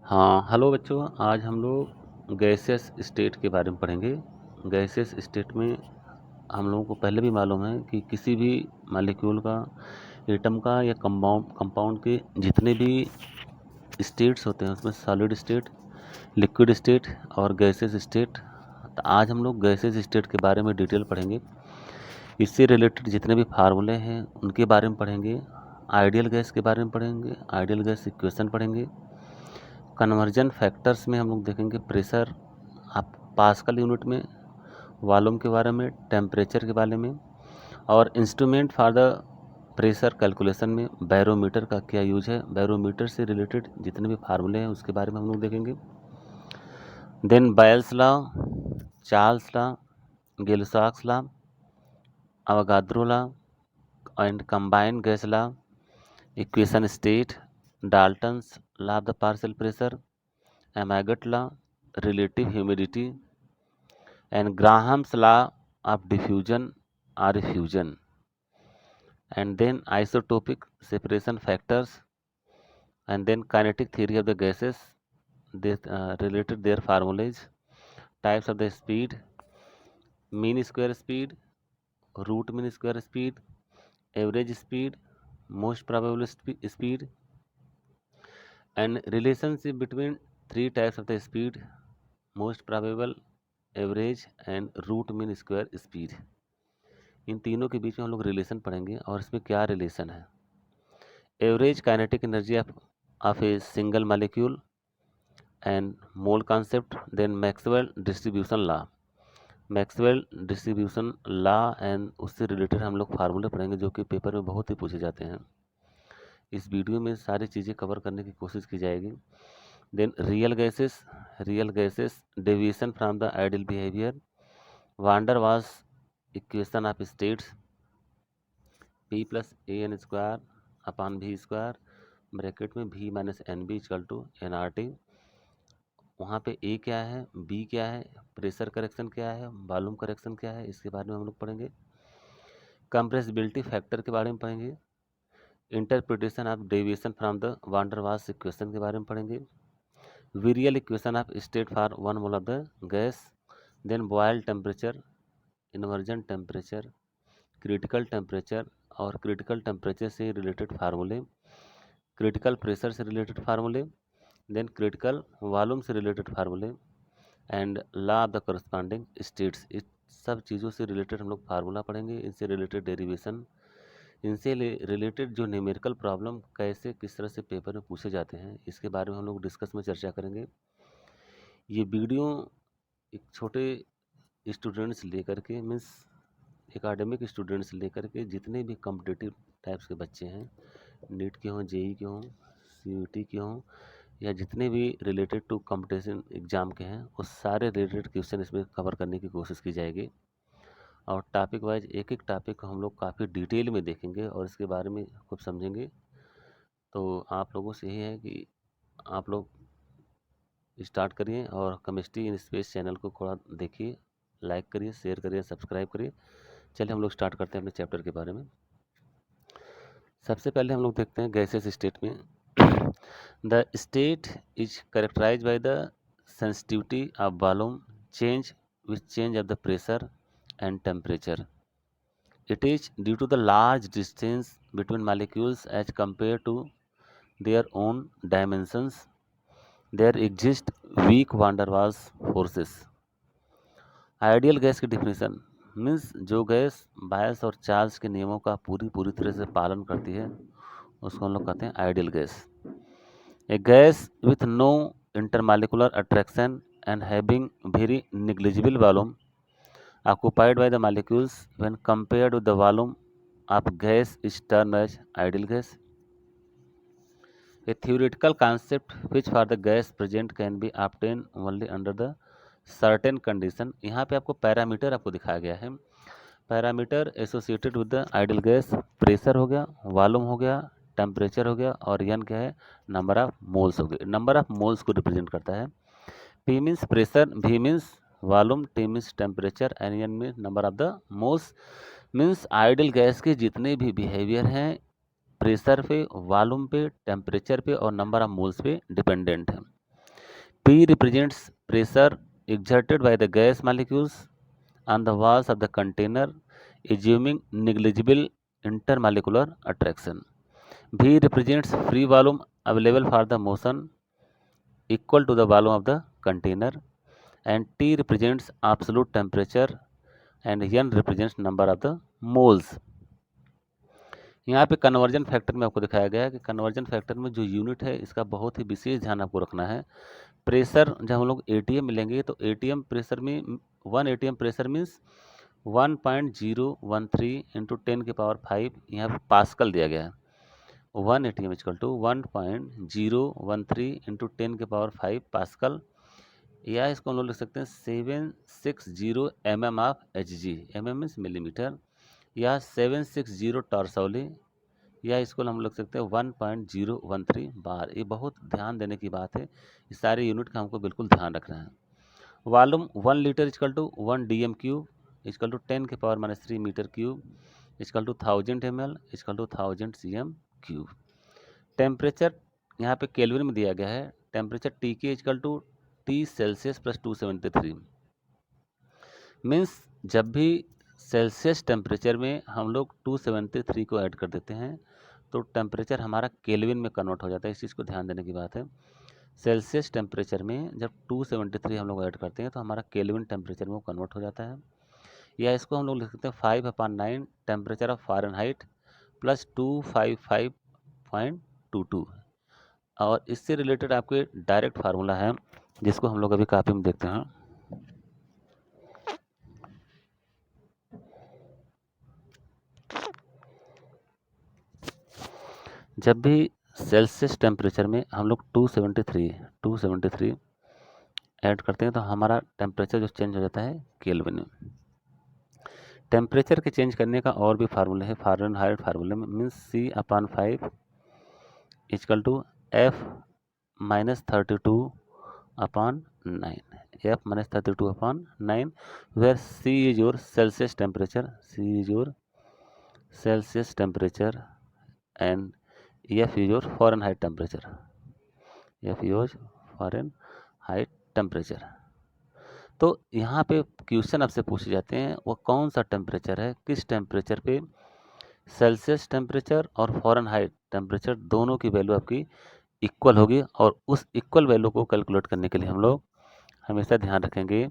हाँ, हेलो बच्चों। आज हम लोग गैसियस स्टेट के बारे में पढ़ेंगे। गैसियस स्टेट में हम लोगों को पहले भी मालूम है कि किसी भी मॉलिक्यूल का, एटम का या कंपाउंड के जितने भी स्टेट्स होते हैं उसमें सॉलिड स्टेट, लिक्विड स्टेट और गैसियस स्टेट। तो आज हम लोग गैसियस स्टेट के बारे में डिटेल पढ़ेंगे। इससे रिलेटेड जितने भी फार्मूले हैं उनके बारे में पढ़ेंगे। आइडियल गैस के बारे में पढ़ेंगे, आइडियल गैस इक्वेशन पढ़ेंगे। कन्वर्जन फैक्टर्स में हम लोग देखेंगे प्रेशर, आप पास्कल यूनिट में, वॉल्यूम के बारे में, टेम्परेचर के बारे में, और instrument for the pressure calculation में बैरोमीटर का क्या यूज है। बैरोमीटर से रिलेटेड जितने भी फार्मूले हैं उसके बारे में हम लोग देखेंगे। Then Boyle's law, Charles law, Gay-Lussac's law, Avogadro law and combined gas law, equation state, Dalton's law of the partial pressure, Amagat law, relative humidity, and Graham's law of diffusion or fusion, and then isotopic separation factors, and then kinetic theory of the gases, this related their formulas, types of the speed, mean square speed, root mean square speed, average speed, most probable speed, and relationship between three types of the speed, most probable, average and root mean square speed. इन तीनों के बीच में हम लोग relation पढ़ेंगे और इसमें क्या रिलेशन है। Average kinetic energy of a single molecule and mole concept, then Maxwell distribution law, Maxwell distribution law and उससे रिलेटेड हम लोग फार्मूले पढ़ेंगे जो कि पेपर में बहुत ही पूछे जाते हैं। इस वीडियो में सारी चीज़ें कवर करने की कोशिश की जाएगी। Then real gases deviation from the ideal behaviour, van der Waals equation of states, P plus a n square upon V square, bracket में V minus n b equal to N R T. वहाँ पे A क्या है, B क्या है, pressure correction क्या है, volume correction क्या है, इसके बारे में हम लोग पढ़ेंगे। कंप्रेसिबिलिटी फैक्टर के बारे में पढ़ेंगे। Interpretation of deviation from the van der Waals equation के बारे में पढ़ेंगे। Virial equation of state for 1 mole of the gas, then Boyle temperature, inversion temperature, critical temperature और क्रिटिकल टेम्परेचर से रिलेटेड फार्मूले, क्रिटिकल प्रेशर से रिलेटेड फार्मूले, देन क्रिटिकल वॉल्यूम से रिलेटेड फार्मूले and law of the corresponding states. इस सब चीज़ों से रिलेटेड हम लोग फार्मूला पढ़ेंगे, इनसे रिलेटेड डेरिवेशन, इनसे रिलेटेड जो न्यूमेरिकल प्रॉब्लम कैसे किस तरह से पेपर में पूछे जाते हैं इसके बारे में हम लोग डिस्कस में चर्चा करेंगे। ये वीडियो एक छोटे स्टूडेंट्स लेकर के, मीन्स एकेडमिक स्टूडेंट्स लेकर के जितने भी कॉम्पिटिटिव टाइप्स के बच्चे हैं, नीट के हों, जेई के हों, सीयूटी के हों, या जितने भी रिलेटेड टू कंपटीशन एग्ज़ाम के हैं, उस सारे रिलेटेड क्वेश्चन इसमें कवर करने की कोशिश की जाएगी। और टॉपिक वाइज एक एक टॉपिक को हम लोग काफ़ी डिटेल में देखेंगे और इसके बारे में खूब समझेंगे। तो आप लोगों से यही है कि आप लोग स्टार्ट करिए और केमिस्ट्री इन स्पेस चैनल को थोड़ा देखिए, लाइक करिए, शेयर करिए, सब्सक्राइब करिए। चलिए हम लोग स्टार्ट करते हैं अपने चैप्टर के बारे में। सबसे पहले हम लोग देखते हैं गैसेस स्टेट में। The state is characterise by the sensitivity of volume change with change of the pressure and temperature. It is due to the large distance between molecules as compare to their own dimensions, there exist weak van der Waals forces. Ideal gas की definition means जो gas Boyle's और Charles के नियमों का पूरी तरह से पालन करती है उसको हम लोग कहते हैं ideal gas. A gas with no intermolecular attraction and having very negligible volume occupied by the molecules when compared with the volume of gas is termed as ideal gas. A theoretical concept which for the gas present can be obtained only under the certain condition। यहाँ पे आपको parameter आपको दिखाया गया है। Parameter associated with the ideal gas, pressure हो गया, volume हो गया, टेम्परेचर हो गया, और एन क्या है, नंबर ऑफ मोल्स हो गए। नंबर ऑफ मोल्स को रिप्रेजेंट करता है। P means pressure, V means volume, T means temperature, and N means number of the moles. Means ideal gas के जितने भी बिहेवियर हैं प्रेशर पे, वॉल्यूम पे, टेम्परेचर पे और नंबर ऑफ मोल्स पे डिपेंडेंट है। P represents pressure exerted by the gas molecules on the walls of the container, assuming negligible intermolecular attraction. V represents free volume available for the motion equal to the volume of the container, and T represents absolute temperature and N represents number of the moles. यहाँ पे conversion factor में आपको दिखाया गया है कि conversion factor में जो यूनिट है इसका बहुत ही विशेष ध्यान आपको रखना है। प्रेशर जब हम लोग एटीएम मिलेंगे तो एटीएम प्रेशर में 1 एटीएम प्रेशर मीन्स 1.013 इंटू 10 के पावर 5 यहाँ पे पास्कल दिया गया है। 1 एटीएम इक्वल टू 1.013 इंटू 10 के पावर 5 पास्कल, या इसको हम लोग लिख सकते हैं 760 mm of Hg, mm means millimetre, या 760 टॉर्सौली, या इसको हम लिख सकते हैं 1.013 बार। ये बहुत ध्यान देने की बात है, इस सारे यूनिट का हमको बिल्कुल ध्यान रखना है। Volume 1 litre equal to 1 dm cube equal to 10 के power -3 metre cube equal to 1000 ml equal to 1000 cm cube. Temperature यहाँ पे केल्विन में दिया गया है। टेम्परेचर टी के equal to T Celsius plus 273 means जब भी सेल्सियस टेम्परेचर में हम लोग 273 को ऐड कर देते हैं तो टेम्परेचर हमारा केल्विन में कन्वर्ट हो जाता है। इस चीज़ को ध्यान देने की बात है। सेल्सियस टेम्परेचर में जब 273 हम लोग ऐड करते हैं तो हमारा केल्विन टेम्परेचर में वो कन्वर्ट हो जाता है। या इसको हम लोग लिख सकते हैं 5/9 टेम्परेचर ऑफ फ़ारेनहाइट प्लस 255.22। और इससे रिलेटेड आपके डायरेक्ट फार्मूला है जिसको हम लोग अभी कापी में देखते हैं। जब भी सेल्सियस टेम्परेचर में हम लोग 273 ऐड करते हैं तो हमारा टेम्परेचर जो चेंज हो जाता है केल्विन में। टेम्परेचर के चेंज करने का और भी फार्मूला है फ़ारेनहाइट फार्मूले में, means C/5 equal to F-32/9, F-32/9, where C is your Celsius temperature, and F is your Fahrenheit temperature, तो यहाँ पे क्वेश्चन आपसे पूछे जाते हैं वो कौन सा टेम्परेचर है, किस टेम्परेचर पे सेल्सियस टेम्परेचर और फ़ारेनहाइट टेम्परेचर दोनों की वैल्यू आपकी इक्वल होगी। और उस इक्वल वैल्यू को कैलकुलेट करने के लिए हम लोग हमेशा ध्यान रखेंगे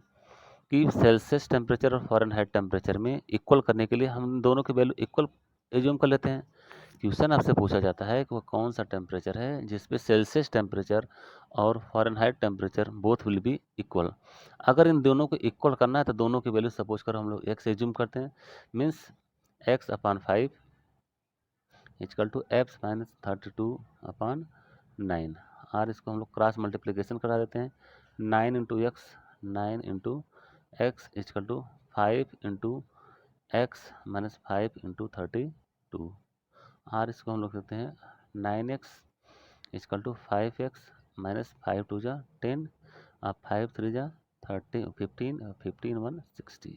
कि सेल्सियस टेम्परेचर और फ़ारेनहाइट टेम्परेचर में इक्वल करने के लिए हम दोनों की वैल्यू इक्वल एज्यूम कर लेते हैं। क्वेश्चन आपसे पूछा जाता है कि वो कौन सा टेम्परेचर है जिसपे सेल्सियस टेम्परेचर और Fahrenheit temperature both will be equal. अगर इन दोनों को इक्वल करना है तो दोनों की वैल्यू सपोज करो हम लोग x एज्यूम करते हैं, means x/5 equal to F-32/9। और इसको हम लोग क्रॉस मल्टीप्लिकेशन करा देते हैं। 9 into x equal to 5 into x minus 5 into 32। और इसको हम लोग कहते हैं 9x equal to 5x minus 5 2 जा 10 और 5 3 जा 30 15 और 15 1 60।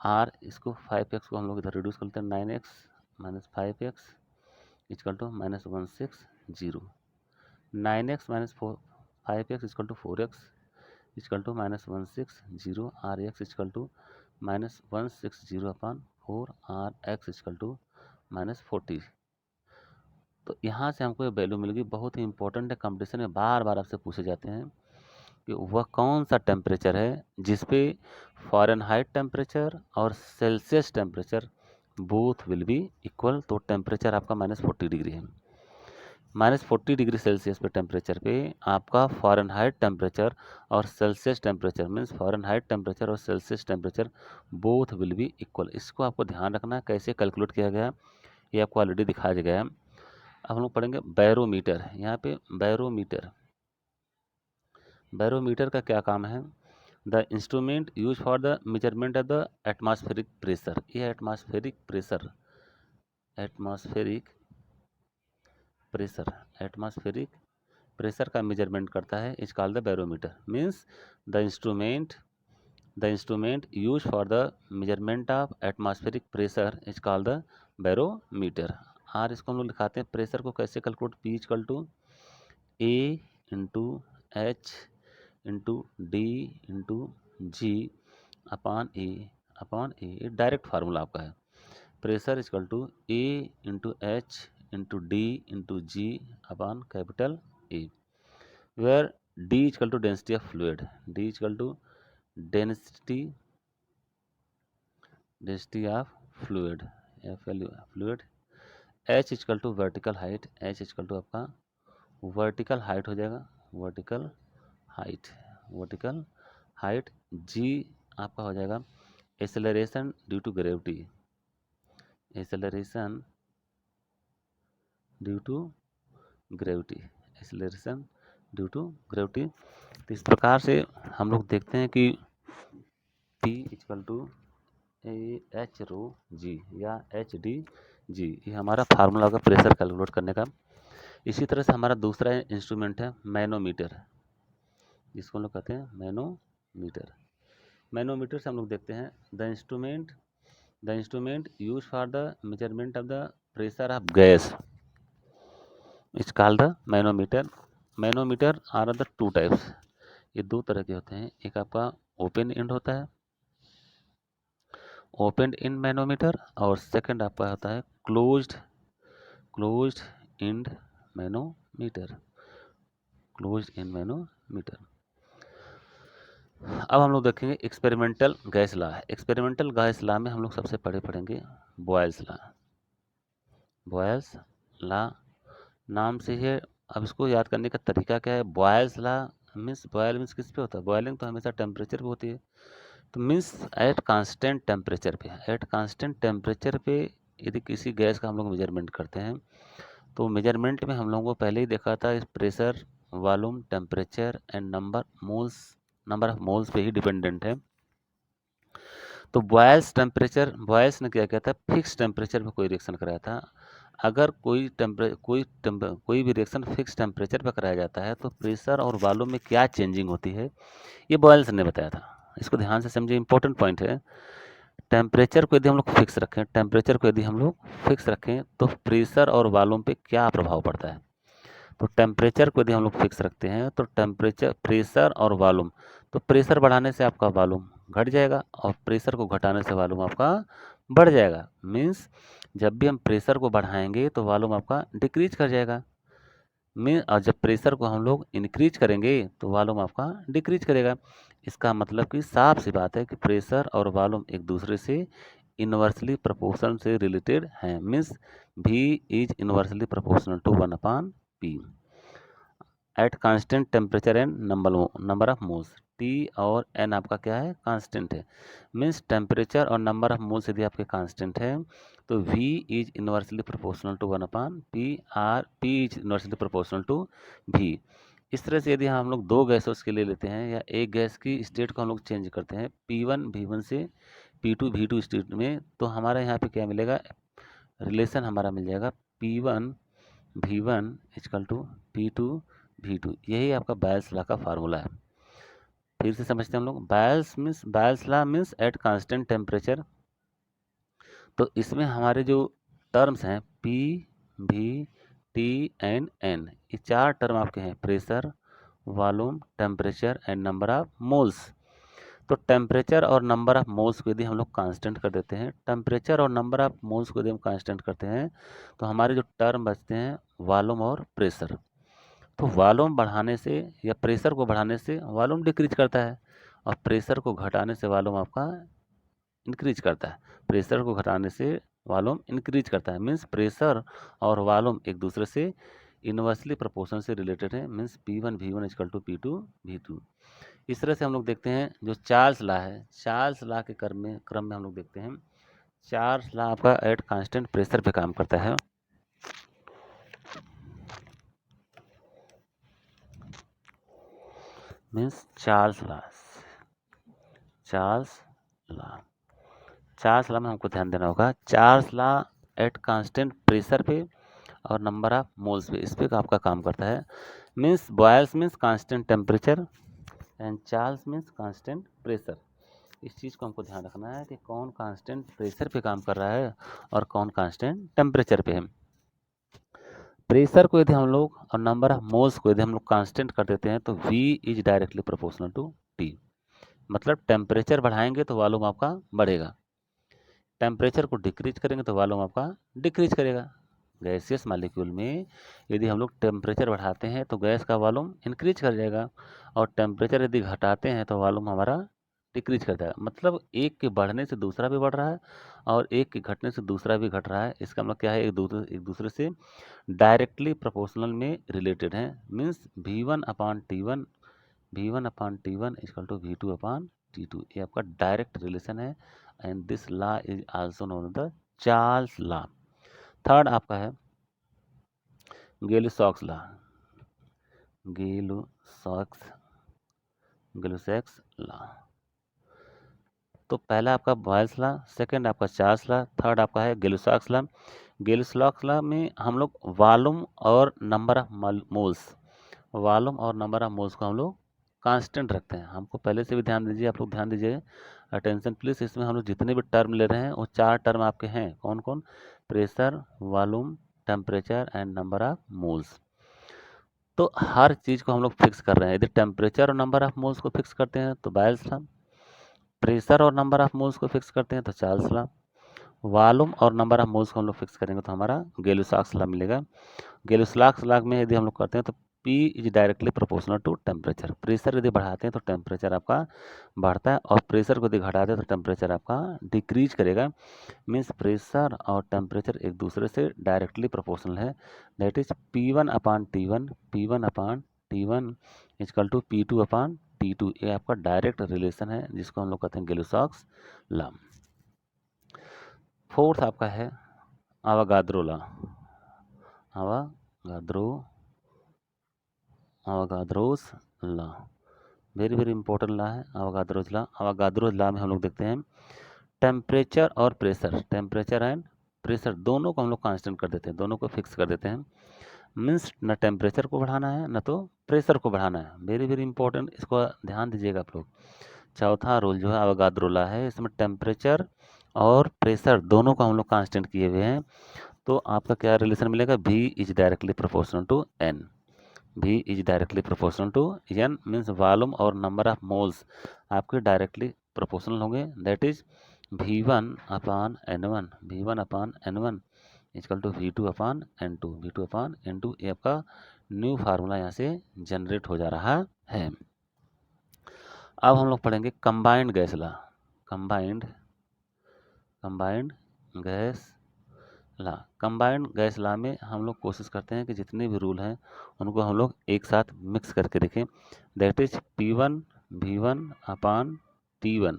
और इसको 5x को हम लोग इधर रिड्यूस करते हैं 9x minus 5x equal to minus 160। 9x minus 5x equal to 4x equal to minus 160 और x इक्वल टू माइनस 160/4 और x इक्वल टू माइनस 40। तो यहाँ से हमको ये वैल्यू मिल गई। बहुत ही इंपॉर्टेंट है, कंपटीशन में बार बार आपसे पूछे जाते हैं कि वह कौन सा टेम्परेचर है जिसपे फ़ारेनहाइट टेम्परेचर और Celsius temperature both will be equal. तो टेम्परेचर आपका -40 डिग्री है। -40 डिग्री सेल्सियस पे टेम्परेचर पे आपका फ़ारेनहाइट टेम्परेचर और Celsius temperature means Fahrenheit temperature और Celsius temperature both will be equal. इसको आपको ध्यान रखना है कैसे कैलकुलेट किया गया ये आपको ऑलरेडी दिखाया गया है। अब हम लोग पढ़ेंगे बैरोमीटर। यहाँ पे बैरोमीटर का क्या काम है? The instrument use for the measurement of the atmospheric pressure. ये एटमॉस्फेरिक प्रेशर का मेजरमेंट करता है is called the barometer. Means the instrument use for the measurement of atmospheric pressure is called the barometer. और इसको हम लोग लिखाते हैं प्रेशर को कैसे calculate, P equal to A into H into D into ji upon A ये direct formula आपका है। Pressure equal to A into H into D into ji upon capital A, where d equal to density of fluid, d equal to density of fluid, fluid, h equal to vertical height, h equal to आपका vertical height हो जाएगा, vertical height, g आपका हो जाएगा acceleration due to gravity, acceleration due to gravity. तो इस प्रकार से हम लोग देखते हैं कि P इक्वल टू एच रो जी या एच डी जी, ये हमारा फार्मूला होगा प्रेशर कैलकुलेट करने का। इसी तरह से हमारा दूसरा इंस्ट्रूमेंट है मैनोमीटर, जिसको हम लोग कहते हैं मैनोमीटर। मैनोमीटर से हम लोग देखते हैं the instrument use for the measurement of the pressure of gas is called the manometer. Manometer are the two types, ये दो तरह के होते हैं, एक आपका ओपन एंड होता है, ओपन एंड मैनोमीटर, और सेकंड आपका होता है क्लोज्ड एंड मैनोमीटर, अब हम लोग देखेंगे experimental gas law. Experimental gas law में हम लोग सबसे पहले पढ़ेंगे बॉयल्स लॉ नाम से है। अब इसको याद करने का तरीका क्या है, बॉयल्स लॉ बॉयल मीन्स किस पे होता है, बॉयलिंग तो हमेशा टेम्परेचर पे होती है, तो मीन्स एट कांस्टेंट टेम्परेचर पे यदि किसी गैस का हम लोग मेजरमेंट करते हैं, तो मेजरमेंट में हम लोगों को पहले ही देखा था इस pressure, volume, temperature and number of moles पे ही डिपेंडेंट है। तो बॉयल्स ने क्या किया था, फिक्स टेम्परेचर पे कोई रिएक्शन कराया था। अगर कोई भी रिएक्शन फिक्स टेम्परेचर पे कराया जाता है तो प्रेशर और वॉल्यूम में क्या चेंजिंग होती है, ये बॉयल्स ने बताया था। इसको ध्यान से समझिए, इंपॉर्टेंट पॉइंट है। टेम्परेचर को यदि हम लोग फिक्स रखें तो प्रेशर और वॉल्यूम पे क्या प्रभाव पड़ता है। तो टेम्परेचर को यदि हम लोग फिक्स रखते हैं तो प्रेशर और वॉल्यूम, तो प्रेशर बढ़ाने से आपका वॉल्यूम घट जाएगा और प्रेशर को घटाने से वॉल्यूम आपका बढ़ जाएगा। मीन्स जब भी हम प्रेशर को बढ़ाएंगे तो वॉल्यूम आपका डिक्रीज कर जाएगा, और जब प्रेशर को हम लोग इंक्रीज करेंगे तो वॉल्यूम आपका डिक्रीज करेगा। इसका मतलब कि साफ सी बात है कि प्रेशर और वॉल्यूम एक दूसरे से इन्वर्सली प्रोपोर्शनल से रिलेटेड हैं। Means V is inversely proportional to 1/P at constant temperature and number of moles. T और N आपका क्या है, कांस्टेंट है। मीन्स टेम्परेचर और नंबर ऑफ मोल्स यदि आपके कांस्टेंट है तो V is inversely proportional to 1/P or P is inversely proportional to V। इस तरह से यदि हम लोग दो गैसों के लिए लेते हैं या एक गैस की स्टेट को हम लोग चेंज करते हैं P1 V1 से P2 V2 स्टेट में, तो हमारे यहाँ पे क्या मिलेगा, रिलेशन हमारा मिल जाएगा P1 V1 equal to P2 V2। यही आपका बायल्स लॉ का फार्मूला है। फिर से समझते हैं हम लोग, बायल्स law means eight constant temperature. तो इसमें हमारे जो टर्म्स हैं P V T and N, ये चार टर्म आपके हैं, pressure, volume, temperature and number of moles. तो टेम्परेचर और नंबर ऑफ मोल्स को यदि हम लोग कांस्टेंट कर देते हैं, टेम्परेचर और नंबर ऑफ मोल्स को यदि हम कांस्टेंट करते हैं, तो हमारे जो टर्म बचते हैं वॉल्यूम और प्रेशर। तो वॉल्यूम बढ़ाने से या प्रेशर को बढ़ाने से वॉल्यूम डिक्रीज करता है और प्रेशर को घटाने से वॉल्यूम आपका इंक्रीज करता है। प्रेशर को घटाने से वॉल्यूम इंक्रीज करता है। मीन्स प्रेशर और वॉल्यूम एक दूसरे से इन्वर्सली प्रोपोर्शन से रिलेटेड है। Means P1 V1 equal to P2 V2। इस तरह से हम लोग देखते हैं जो चार्ल्स लॉ है, चार्ल्स लॉ के क्रम में हम लोग देखते हैं, चार्ल्स लॉ आपका एट कांस्टेंट प्रेशर पे काम करता है। मीन्स चार्ल्स लॉ में हमको ध्यान देना होगा। Charles law at constant pressure पे और नंबर ऑफ मोल्स पे, इस पे आपका काम करता है। Means Boyle's means constant temperature and Charles means constant pressure. इस चीज़ को हमको ध्यान रखना है कि कौन कांस्टेंट प्रेशर पे काम कर रहा है और कौन कांस्टेंट टेम्परेचर पे है। प्रेशर को यदि हम लोग और नंबर ऑफ मोल्स को यदि हम लोग कांस्टेंट कर देते हैं तो V is directly proportional to T। मतलब टेम्परेचर बढ़ाएंगे तो वॉल्यूम आपका बढ़ेगा, टेम्परेचर को डिक्रीज करेंगे तो वॉल्यूम आपका डिक्रीज करेगा। गैसियस मॉलिक्यूल में यदि हम लोग टेम्परेचर बढ़ाते हैं तो गैस का वॉल्यूम इंक्रीज कर जाएगा, और टेम्परेचर यदि घटाते हैं तो वॉल्यूम हमारा डिक्रीज कर जाएगा। मतलब एक के बढ़ने से दूसरा भी बढ़ रहा है और एक के घटने से दूसरा भी घट रहा है। इसका मतलब क्या है, एक दूसरे से डायरेक्टली प्रोपोर्शनल में रिलेटेड है। Means V1/T1 equal to V2/T2, ये आपका डायरेक्ट रिलेशन है। And this law is also known the Charles law. Third आपका है गेली-सॉक्स लॉ। Gay Lussac's law. तो पहला आपका बॉयल्स लॉ, सेकंड आपका चार्ल्स लॉ, थर्ड आपका है गेली-सॉक्स लॉ। गेली-सॉक्स लॉ में हम लोग वॉल्यूम और नंबर ऑफ मोल्स को हम लोग कांस्टेंट रखते हैं। हमको पहले से भी ध्यान दीजिए, आप लोग ध्यान दीजिए, अटेंशन प्लीज। इसमें हम लोग जितने भी टर्म ले रहे हैं वो 4 टर्म आपके हैं। कौन कौन? Pressure, volume, temperature and number of moles. तो हर चीज़ को हम लोग फिक्स कर रहे हैं। यदि टेम्परेचर और नंबर ऑफ मोल्स को फिक्स करते हैं तो बायल्स लॉ, प्रेशर और नंबर ऑफ मोल्स को फिक्स करते हैं तो चार्ल्स लॉ, वॉल्यूम और नंबर ऑफ मोल्स को हम लोग फिक्स करेंगे तो हमारा गेली-सॉक्स लॉ मिलेगा। गेली-सॉक्स लॉ में यदि हम लोग करते हैं तो P is directly proportional to temperature. Pressure यदि बढ़ाते हैं तो टेम्परेचर आपका बढ़ता है, और प्रेशर को यदि घटाते हैं तो टेम्परेचर आपका डिक्रीज करेगा। मीन्स प्रेशर और टेम्परेचर एक दूसरे से डायरेक्टली प्रोपोर्शनल है। That is P1/T1 equal to P2/T2। ये आपका डायरेक्ट रिलेशन है जिसको हम लोग कहते हैं गेली-सॉक्स लॉ। फोर्थ आपका है Avogadro law. Avogadro's law very very important law है अवागाद्रोस लॉ। अवागाद्रोस लॉ में हम लोग देखते हैं टेम्परेचर और प्रेशर, टेम्परेचर एंड प्रेशर दोनों को हम लोग कांस्टेंट कर देते हैं, दोनों को फिक्स कर देते हैं। मीन्स न टेम्परेचर को बढ़ाना है न तो प्रेशर को बढ़ाना है। वेरी वेरी इंपॉर्टेंट, इसको ध्यान दीजिएगा आप लोग। चौथा रूल जो है अवागाद्रो लॉ है, इसमें टेम्परेचर और प्रेशर दोनों को हम लोग कांस्टेंट किए हुए हैं। तो आपका क्या रिलेशन मिलेगा? V is directly proportional to N। V is directly proportional to N means volume और नंबर ऑफ मोल्स आपके डायरेक्टली प्रोपोर्शनल होंगे। That is V1/N1 equal to V2/N2। ये आपका न्यू फार्मूला यहाँ से जनरेट हो जा रहा है। अब हम लोग पढ़ेंगे combined gas law. Combined gas law में हम लोग कोशिश करते हैं कि जितने भी रूल हैं उनको हम लोग एक साथ मिक्स करके देखें। That is P1V1/T1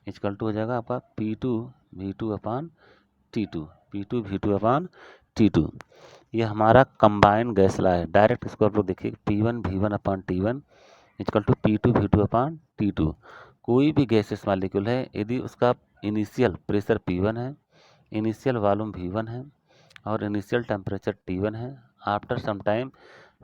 equal to हो जाएगा आपका P2V2/T2। ये हमारा कंबाइंड गैस लॉ है। डायरेक्ट इसको आप लोग देखिए, P1V1/T1 इक्वल टू P2V2/T2। कोई भी गैसेस मॉलिक्यूल है, यदि उसका इनिशियल प्रेशर P1 है, इनिशियल वॉल्यूम V1 है और इनिशियल टेम्परेचर T1 है, आफ्टर सम टाइम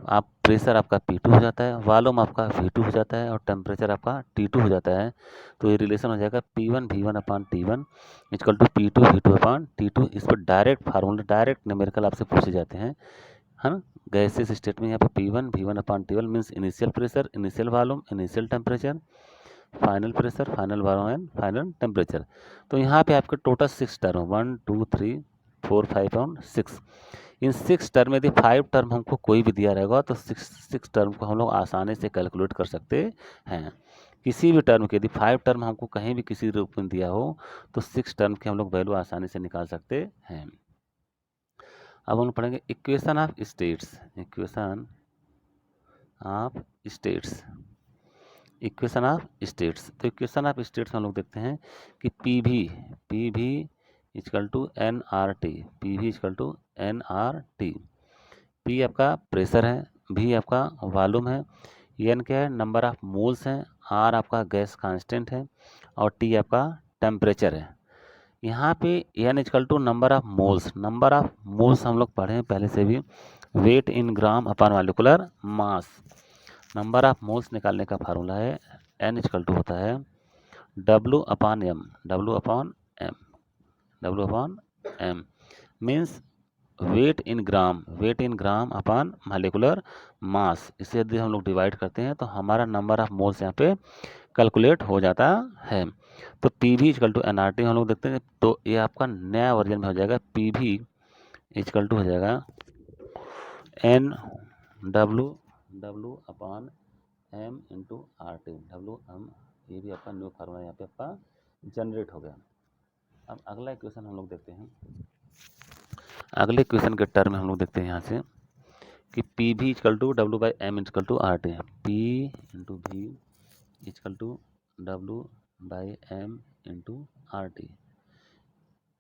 आप प्रेशर आपका P2 हो जाता है, वॉल्यूम आपका V2 हो जाता है और टेम्परेचर आपका T2 हो जाता है, तो ये रिलेशन हो जाएगा P1V1/T1 इक्वल टू P2V2/T2। इस पर डायरेक्ट फार्मूला, डायरेक्ट न्यूमेरिकल आपसे पूछे जाते हैं, है ना। गैसेस स्टेट में यहाँ पे P1V1/T1 means initial pressure, initial volume, initial temperature, final pressure, final volume and final temperature. तो यहाँ पे आपके टोटल 6 टर्म, 1 2 3 4 5 और 6। इन 6 टर्म, यदि 5 टर्म हमको कोई भी दिया रहेगा तो 6 टर्म को हम लोग आसानी से कैलकुलेट कर सकते हैं। किसी भी टर्म के यदि 5 टर्म हमको कहीं भी किसी रूप में दिया हो तो 6 टर्म के हम लोग वैल्यू आसानी से निकाल सकते हैं। अब हम पढ़ेंगे equation of states. Equation of states तो इक्वेशन ऑफ स्टेट्स हम लोग देखते हैं कि P V equal to NRT। P आपका प्रेशर है, भी आपका वॉल्यूम है, एन क्या है? नंबर ऑफ मोल्स हैं, आर आपका गैस कांस्टेंट है और टी आपका टेम्परेचर है। यहाँ पे N equal to number of moles हम लोग पढ़े हैं पहले से भी, weight in gram upon molecular mass. Number of moles निकालने का फार्मूला है एन इक्वल टू होता है W/M means wait in gram upon molecular mass, इसे यदि हम लोग डिवाइड करते हैं तो हमारा नंबर ऑफ मोल्स यहाँ पे कैलकुलेट हो जाता है। तो P V equal to N R T हम लोग देखते हैं, तो ये आपका नया वर्जन में हो जाएगा, पी वी इजकल टू हो जाएगा N W upon M into R T, ये भी आपका न्यू फार्मूला यहाँ पे आपका जनरेट हो गया। अब अगला इक्वेशन हम लोग देखते हैं, अगले इक्वेशन के टर्म में हम लोग देखते हैं यहाँ से कि P V equal to W by M equal to R T, P into V equal to W by M into R T,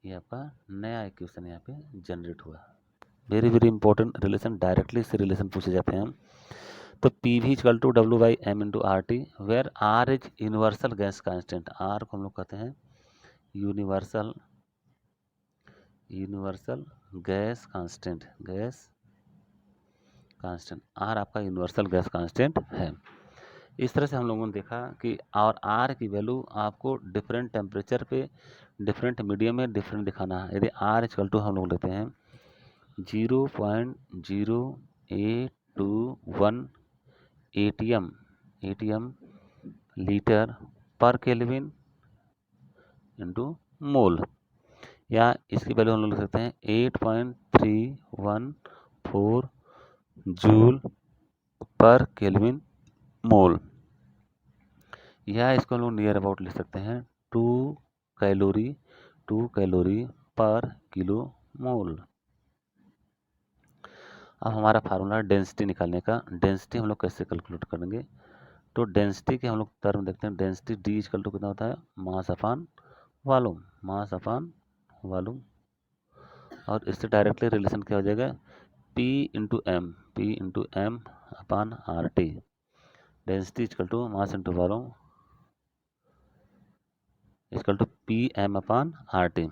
ये आपका नया इक्वेशन यहाँ पे जनरेट हुआ। Very very important relation, directly से रिलेशन पूछे जाते हैं हम। तो P V equal to W by M into R T, where R is universal gas constant, R को हम लोग कहते हैं यूनिवर्सल गैस कांस्टेंट, आर आपका यूनिवर्सल गैस कांस्टेंट है। इस तरह से हम लोगों ने देखा कि और आर की वैल्यू आपको डिफरेंट टेम्परेचर पे डिफरेंट मीडियम में डिफरेंट दिखाना है। यदि आर इक्वल टू हम लोग लेते हैं 0.0821 एटीएम लीटर पर केल्विन इंटू मोल, या इसकी वैल्यू हम लोग लिख सकते हैं 8.314 जूल पर केल्विन मोल, या इसको हम लोग नियर अबाउट लिख सकते हैं 2 कैलोरी पर किलो मोल। अब हमारा फार्मूला डेंसिटी निकालने का, डेंसिटी हम लोग कैसे कैलकुलेट करेंगे, तो डेंसिटी के हम लोग टर्म देखते हैं। डेंसिटी डी इक्वल टू कितना होता है, मास अपॉन वॉल्यूम, और इससे डायरेक्टली रिलेशन क्या हो जाएगा, P into M upon R T, density equal to mass into volume equal to P M upon R T. अब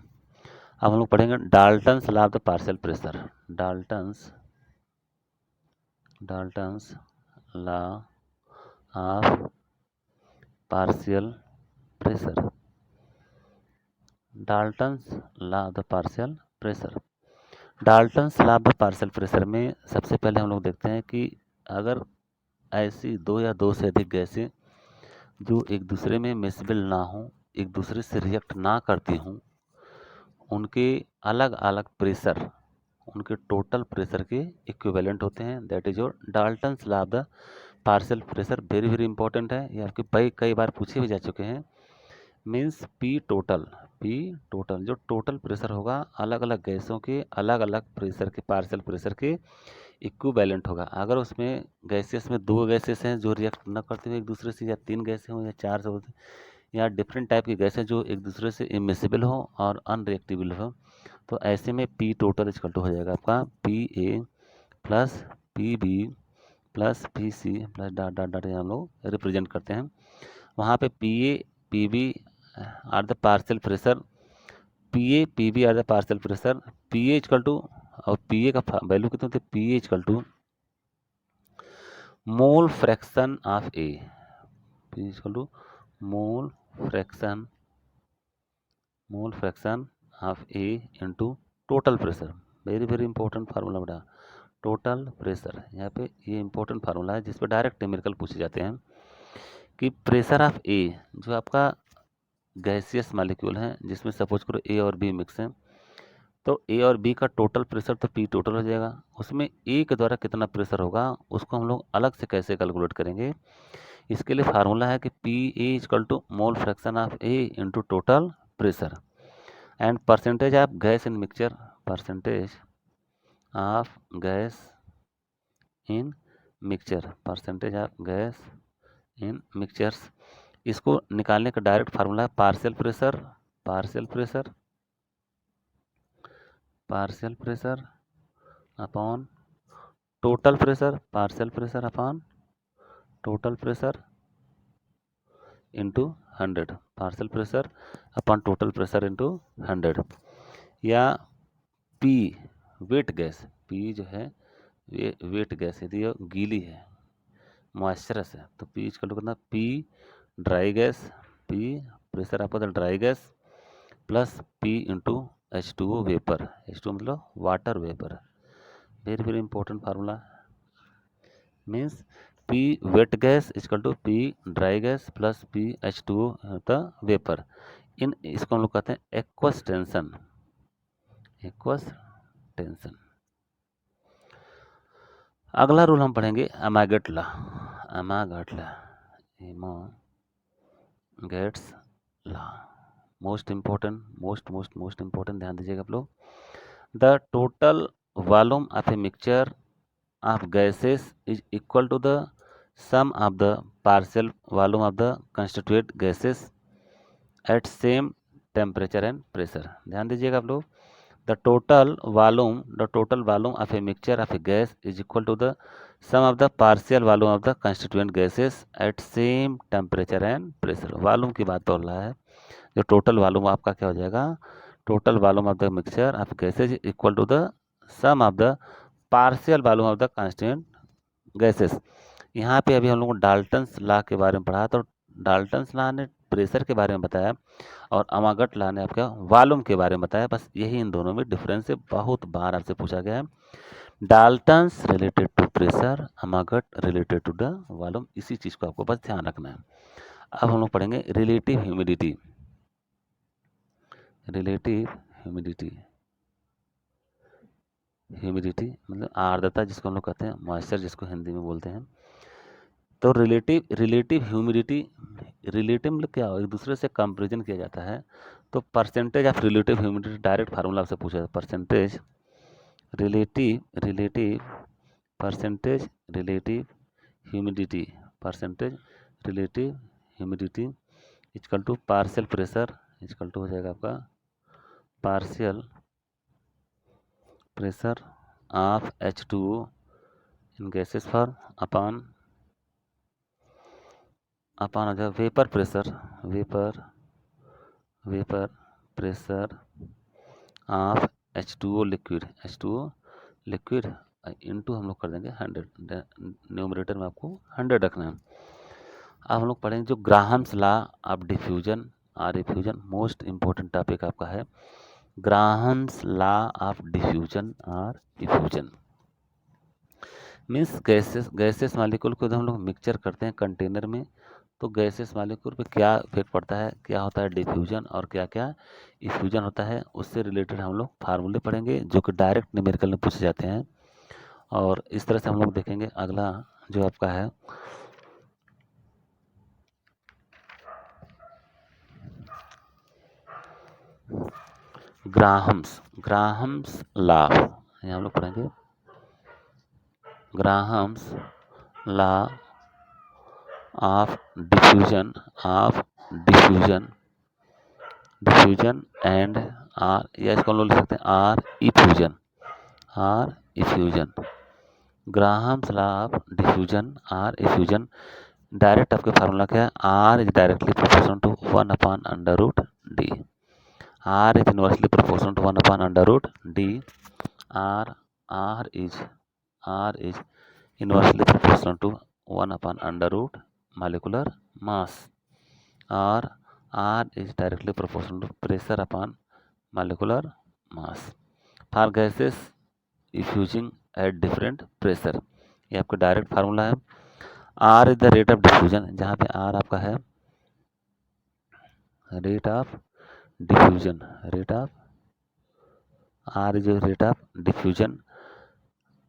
हम लोग पढ़ेंगे Dalton's law of the partial pressure, Dalton's law of partial pressure, Dalton's law of the partial pressure. Dalton's law of the partial pressure में सबसे पहले हम लोग देखते हैं कि अगर ऐसी दो या दो से अधिक गैसें जो एक दूसरे में मिसबिल ना हो, एक दूसरे से रिएक्ट ना करती हों, उनके अलग अलग प्रेशर उनके टोटल प्रेशर के इक्विवेलेंट होते हैं, that is your Dalton's law of the partial pressure. Very very important है, ये आपके कई बार पूछे भी जा चुके हैं। मीन्स पी टोटल जो टोटल प्रेशर होगा अलग अलग गैसों के अलग अलग प्रेशर के पार्शियल प्रेशर के इक्विवेलेंट होगा। अगर उसमें गैसेस में दो गैसेस हैं जो रिएक्ट न करते हुए एक दूसरे से, या तीन गैसें हों या चार से होते, या डिफरेंट टाइप की गैसें जो एक दूसरे से इमिसिबल हो और अनरिएक्टिबल हो, तो ऐसे में पी टोटल इक्वल टू हो जाएगा आपका P A plus P B plus P C plus dot dot dot, हम लोग रिप्रेजेंट करते हैं। वहाँ पे P A P B are the partial pressure, P A P B are the partial pressure, P A equal to, और P A का value कितने होते हैं, P A equal to mole fraction of A, P equal to mole fraction of A into total pressure. Very very important formula बेटा, total pressure. यहाँ पे ये important formula है जिस पर डायरेक्ट न्यूमेरिकल पूछे जाते हैं कि प्रेशर ऑफ ए, जो आपका गैसियस मॉलिक्यूल है जिसमें सपोज करो ए और बी मिक्स है, तो ए और बी का टोटल प्रेशर तो पी टोटल हो जाएगा, उसमें ए के द्वारा कितना प्रेशर होगा उसको हम लोग अलग से कैसे कैलकुलेट करेंगे। इसके लिए फार्मूला है कि P A equal to mole fraction of A into total pressure and percentage of gas in mixture, percentage of gas in mixtures. इसको निकालने का डायरेक्ट फार्मूला है partial pressure upon total pressure, partial pressure upon total pressure into 100, partial pressure upon total pressure into 100। या P wait gas, P जो है ये wait gas, यदि ये गीली है मॉइस्चरस है तो पी इक्वल टू कितना, P dry gas, P pressure आपका dry gas plus P into H2O vapour, H2O मतलब water vapour, very very important formula. Means P wet gas equal to P dry gas plus P H2O the vapour. इन इसको हम लोग कहते हैं aqueous tension, aqueous tension. अगला rule हम पढ़ेंगे Amagat law, Amagat law, Amagat's law, most important, most important, ध्यान दीजिएगा आप लोग। The total volume of a mixture of gases is equal to the sum of the partial volume of the constituent gases at same temperature and pressure। ध्यान दीजिएगा आप लोग। the total volume of a mixture of a gas is equal to the sum of the partial volume of the constituent gases at same temperature and pressure। Volume की बात हो रहा है, जो टोटल वॉल्यूम आपका क्या हो जाएगा, total volume of the mixture of gases equal to the sum of the partial volume of the constant gases. यहाँ पे अभी हम लोग डाल्टन्स लॉ के बारे में पढ़ा, तो डाल्टन्स लॉ ने प्रेशर के बारे में बताया और अमागट लॉ ने आपका वॉल्यूम के बारे में बताया। बस यही इन दोनों में डिफरेंस है, बहुत बार आपसे पूछा गया है। Dalton's related to pressure, Amagat related to the volume, इसी चीज़ को आपको बस ध्यान रखना है। अब हम लोग पढ़ेंगे relative humidity, relative humidity, humidity मतलब आर्द्रता जिसको हम लोग कहते हैं, मॉइस्चर जिसको हिंदी में बोलते हैं। तो रिलेटिव ह्यूमिडिटी, रिलेटिव मतलब क्या हो, एक दूसरे से कंपेरिजन किया जाता है। तो percentage of relative humidity, direct formula आपसे पूछा जाता है, percentage relative percentage relative humidity, percentage relative humidity equal to partial pressure, equal to हो जाएगा आपका partial pressure of H2O in gases for upon आ जाए vapour pressure, vapour pressure of H2O liquid, H2O liquid into हम लोग कर देंगे 100, numerator में आपको 100 रखना है। अब हम लोग पढ़ेंगे जो ग्राहम्स लॉ ऑफ डिफ्यूजन और रिफ्यूजन, मोस्ट इम्पोर्टेंट टॉपिक आपका है ग्राहम्स लॉ ऑफ डिफ्यूजन और डिफ्यूजन। मीन्स गैसेस मॉलिक्यूल को जब हम लोग मिक्सचर करते हैं कंटेनर में, तो गैसेस मॉलिक्यूल पे क्या इफेक्ट पड़ता है, क्या होता है डिफ्यूजन और क्या क्या इफ्यूजन होता है, उससे रिलेटेड हम लोग फार्मूले पढ़ेंगे जो कि डायरेक्ट न्यूमेरिकल में पूछे जाते हैं। और इस तरह से हम लोग देखेंगे। अगला जो आपका है ग्राहम्स लॉ, ये हम लोग पढ़ेंगे Graham's law of diffusion, diffusion and or, या इसको हम लोग लिख सकते हैं or effusion, Graham's law of diffusion or effusion. Direct आपके फार्मूला क्या है, R is directly proportional to 1/√d, R is inversely proportional to 1/√d, R is inversely proportional to 1/√, molecular mass, or R is directly proportional to pressure upon molecular mass for gases diffusing at different pressure। ये आपका direct formula है। R is the rate of diffusion, जहाँ पे R आपका है rate of diffusion, R is rate of diffusion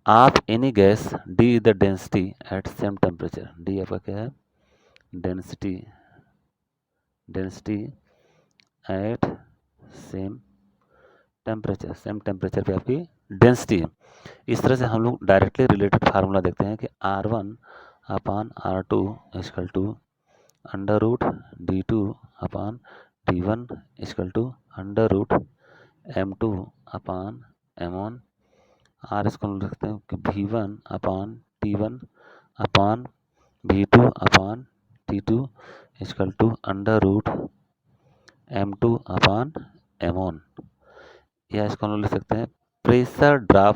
of any gas, D is the density at same temperature, D आपका क्या है डेंसिटी एट सेम टेम्परेचर पे आपकी डेंसिटी है। इस तरह से हम लोग डायरेक्टली रिलेटेड फार्मूला देखते हैं कि R1/R2 equal to √D2/D1 equal to √M2/M1। R इसको हम लिखते हैं कि V1/T1/V2/T2 इक्वल टू √M2/M1, या इसको हम लिख सकते हैं pressure drop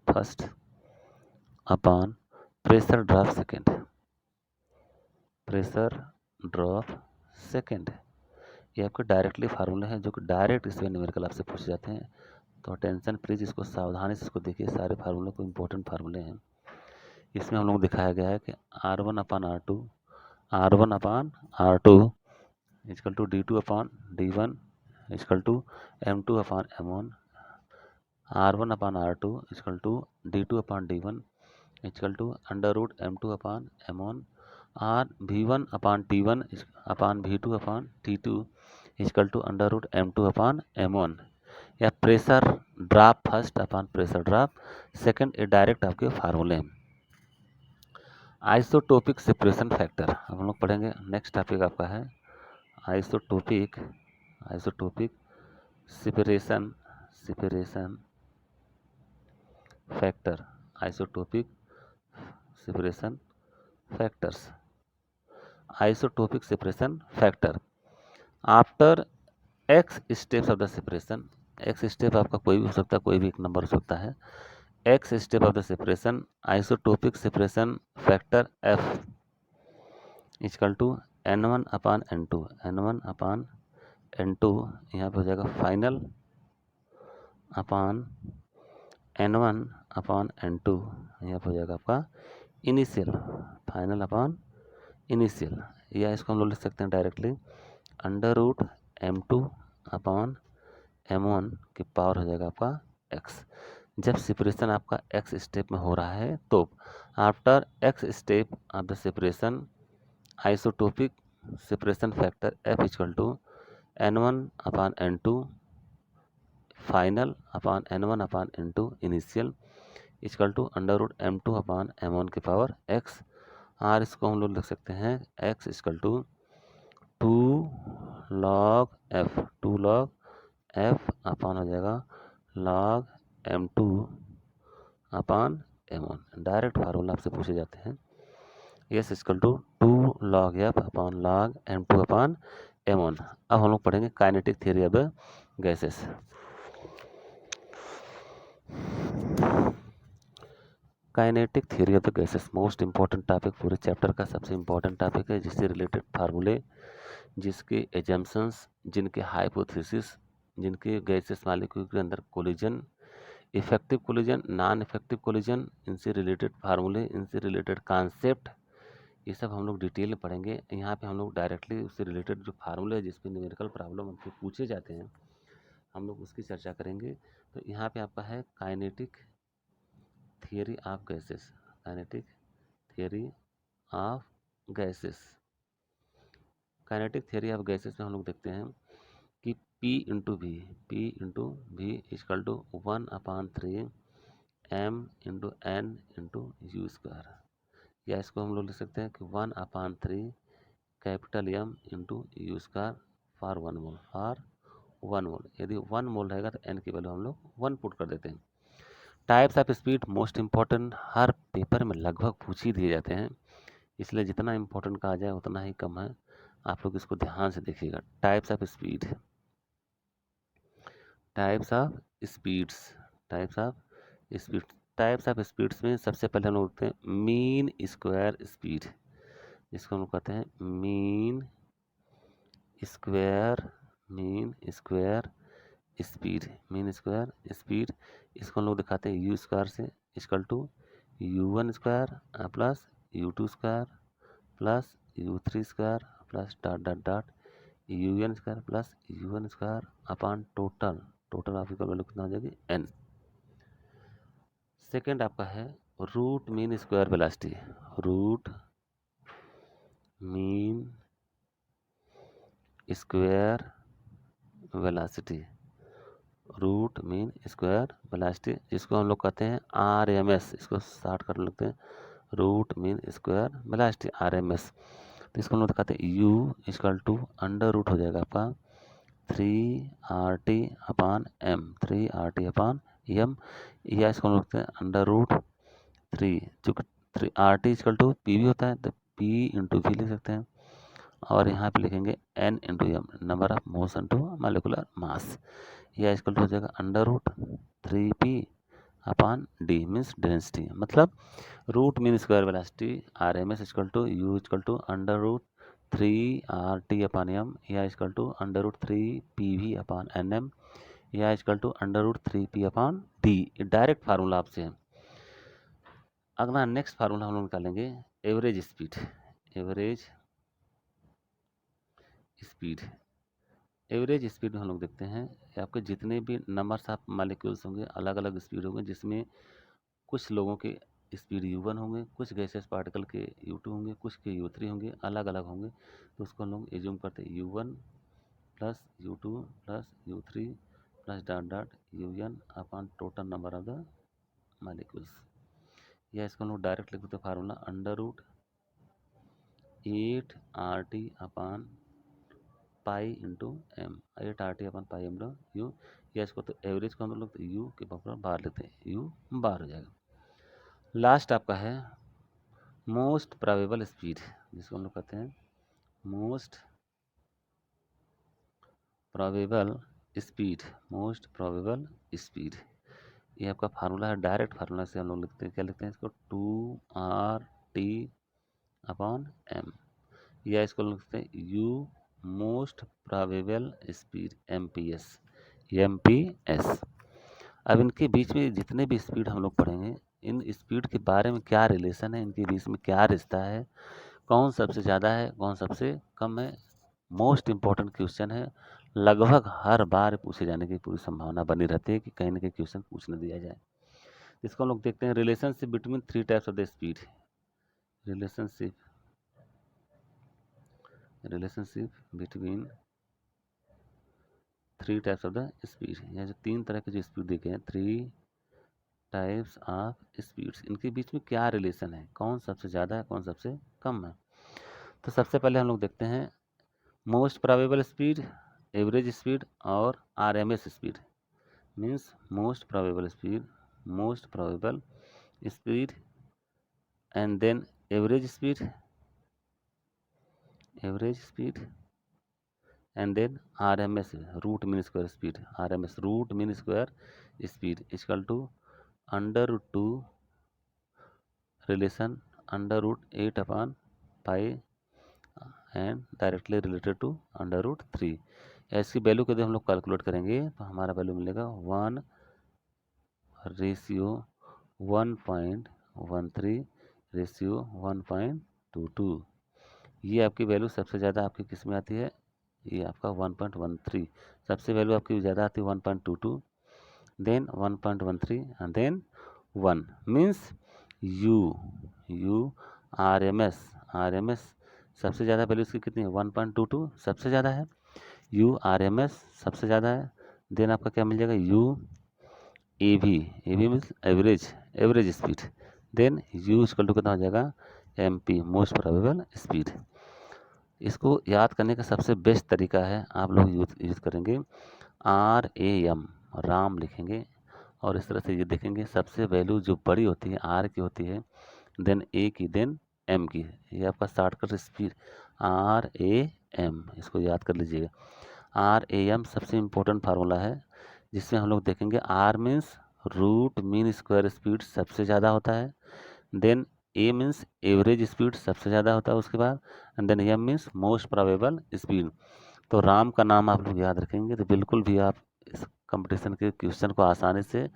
first, upon pressure drop second, pressure drop second. ये आपके डायरेक्टली फार्मूले हैं जो कि डायरेक्ट इसमें न्यूमेरिकल आपसे पूछे जाते हैं। तो टेंशन प्लीज इसको सावधानी से इसको देखिए, सारे फार्मूले को इम्पोर्टेंट फार्मूले हैं। इसमें हम लोग दिखाया गया है कि R1 upon R2 equal to D2 upon D1 equal to M2 upon M1, R1 upon R2 equal to D2 upon D1 equal to under root M2 upon M1, और V1 upon T1 upon V2 upon T2 equal to under root M2 upon M1। या pressure drop first upon pressure drop second, ये direct आपके फार्मूले हैं। Isotopic separation factor अब हम लोग पढ़ेंगे। नेक्स्ट टॉपिक आपका है isotopic separation factor. Isotopic separation factors. Isotopic separation factor after x steps of the separation. X step आपका कोई भी हो सकता है, कोई भी एक नंबर हो सकता है। X step of the separation isotopic separation factor F equal to N1 upon N2 यहाँ पे हो जाएगा final upon N1 upon N2 यहाँ पे हो जाएगा आपका इनिशियल, फाइनल अपान इनिशियल। या इसको हम लोग लिख सकते हैं directly under root M2 upon M1 की पावर हो जाएगा आपका x। जब सेपरेशन आपका x स्टेप में हो रहा है तो after x step of the separation isotopic separation factor F equal to N1 upon N2 final upon N1 upon N2 initial equal to under root M2 upon M1 की power x। और इसको हम लोग लिख सकते हैं x equal to 2 log f upon हो जाएगा log M2 upon M1। Direct formula आपसे पूछे जाते हैं। S equal to 2 log f upon log M2 upon M1। अब हम लोग पढ़ेंगे kinetic theory of the gases. Kinetic theory of the gases most important topic, पूरे चैप्टर का सबसे इंपॉर्टेंट टॉपिक है, जिससे रिलेटेड फार्मूले, जिसके एजम्पशंस, जिनके हाइपोथेसिस, जिनके गैसेस मॉलिक्यूल के अंदर collision, effective collision, non effective collision, इनसे रिलेटेड फार्मूले, इनसे रिलेटेड कॉन्सेप्ट, ये सब हम लोग डिटेल में पढ़ेंगे। यहाँ पे हम लोग डायरेक्टली उससे रिलेटेड जो फार्मूले है जिस पे न्यूमेरिकल प्रॉब्लम हमसे पूछे जाते हैं, हम लोग उसकी चर्चा करेंगे। तो यहाँ पे आपका है kinetic theory of gases, kinetic theory of gases. Kinetic theory of gases में हम लोग देखते हैं कि P into V equal to 1/3 m into n into U square. या इसको हम लोग लिख सकते हैं कि 1/3 capital M into U square for 1 mole. यदि 1 मोल रहेगा तो n की वैल्यू हम लोग 1 पुट कर देते हैं। Types of speed most important, her paper में लगभग पूछ ही दिए जाते हैं, इसलिए जितना इम्पोर्टेंट कहा जाए उतना ही कम है। आप लोग इसको ध्यान से देखिएगा। Types of speed, types of speeds, types of speeds में सबसे पहले हम लोग देखते हैं मीन स्क्वायर स्पीड, जिसको हम लोग कहते हैं मीन स्क्वायर स्पीड। इसको हम लोग दिखाते हैं यू स्क्वायर से equal to U1 square plus U2 square plus U3 square plus dot UN square plus U1 square upon total आपकी वैल्यू कितना हो जाएगी n। सेकेंड आपका है root mean square velocity, root mean square velocity, जिसको हम लोग कहते हैं RMS, इसको शॉर्ट कर लेते हैं root mean square velocity RMS। तो इसको हम लोग दिखाते हैं U equal to under root हो जाएगा आपका 3RT अपान M, या इसको हम लिखते हैं अंडर रूट 3, चूँकि RT इक्वल टू PV होता है तो P इंटू V लिख सकते हैं, और यहाँ पे लिखेंगे N into M, number of motion to molecular mass, या इसको हो जाएगा अंडर रूट 3P अपान D मीन्स डेंसिटी। मतलब root mean square velocity RMS equal to U equal to under root 3RT/m या इक्वल टू √3PV/nm या equal to √3P/d। Direct formula आपसे है। अगला नेक्स्ट फार्मूला हम लोग निकालेंगे एवरेज स्पीड। एवरेज स्पीड में हम लोग देखते हैं कि आपके जितने भी नंबर्स ऑफ मॉलिक्यूल्स होंगे अलग अलग स्पीड होंगे, जिसमें कुछ लोगों के स्पीड u1 होंगे, कुछ गैसेस पार्टिकल के u2 होंगे, कुछ के u3 होंगे, अलग अलग होंगे। तो उसको हम लोग एज्यूम करते हैं u1 plus u2 plus u3 plus dot un upon total number of the molecules. या इसको हम लोग डायरेक्ट लिख देते हैं फार्मूला √8RT/पाई इंटू एम, 8RT/पाई इंटू यू। या इसको तो एवरेज को हम लोग u के बराबर बार लेते हैं, u बार हो जाएगा। लास्ट आपका है मोस्ट प्रोबेबल स्पीड, जिसको हम लोग कहते हैं मोस्ट प्रोबेबल स्पीड। ये आपका फार्मूला है, डायरेक्ट फार्मूला से हम लोग लिखते हैं। क्या लिखते हैं इसको 2RT/m या इसको लिखते हैं u most probable speed MPS। अब इनके बीच में जितने भी स्पीड हम लोग पढ़ेंगे, इन स्पीड के बारे में क्या रिलेशन है, इनके बीच में क्या रिश्ता है, कौन सबसे ज़्यादा है कौन सबसे कम है, मोस्ट इम्पॉर्टेंट क्वेश्चन है। लगभग हर बार पूछे जाने की पूरी संभावना बनी रहती है कि कहीं ना कहीं क्वेश्चन पूछने दिया जाए। इसको हम लोग देखते हैं relationship between 3 types of the speed. Relationship between 3 types of the speed. यहाँ जो 3 तरह के जो स्पीड देखे हैं, 3 टाइप्स ऑफ स्पीड्स, इनके बीच में क्या रिलेशन है, कौन सबसे ज़्यादा है कौन सबसे कम है। तो सबसे पहले हम लोग देखते हैं most probable speed, average speed और RMS speed. Means most probable speed and then average speed and then RMS root mean square speed. RMS root mean square speed equal to √2 relation √8/पाई एंड डायरेक्टली रिलेटेड टू √3। या इसकी value यदि हम लोग calculate करेंगे तो हमारा value मिलेगा 1:1.13:1.22। ये आपकी वैल्यू सबसे ज़्यादा आपकी किस में आती है, ये आपका 1.13। सबसे वैल्यू आपकी ज़्यादा आती है 1.22, then 1.13 and then 1 means RMS सबसे ज़्यादा वैल्यू इसकी कितनी है 1.22 सबसे ज़्यादा है, RMS सबसे ज़्यादा है। देन आपका क्या मिल जाएगा AV means average speed. Then U equal to कितना हो जाएगा MP मोस्ट प्रोबेबल स्पीड। इसको याद करने का सबसे बेस्ट तरीका है, आप लोग यूज़ करेंगे RAM, राम लिखेंगे और इस तरह से ये देखेंगे सबसे वैल्यू जो बड़ी होती है R की होती है, देन A की, देन M की। ये आपका शॉर्टकट स्पीड RAM, इसको याद कर लीजिएगा। RAM सबसे इम्पोर्टेंट फार्मूला है, जिसमें हम लोग देखेंगे R means root mean square speed सबसे ज़्यादा होता है, then A means average speed सबसे ज़्यादा होता है उसके बाद, and then M means most probable speed. तो राम का नाम आप लोग याद रखेंगे तो बिल्कुल भी आप इस कंपटीशन के क्वेश्चन को आसानी से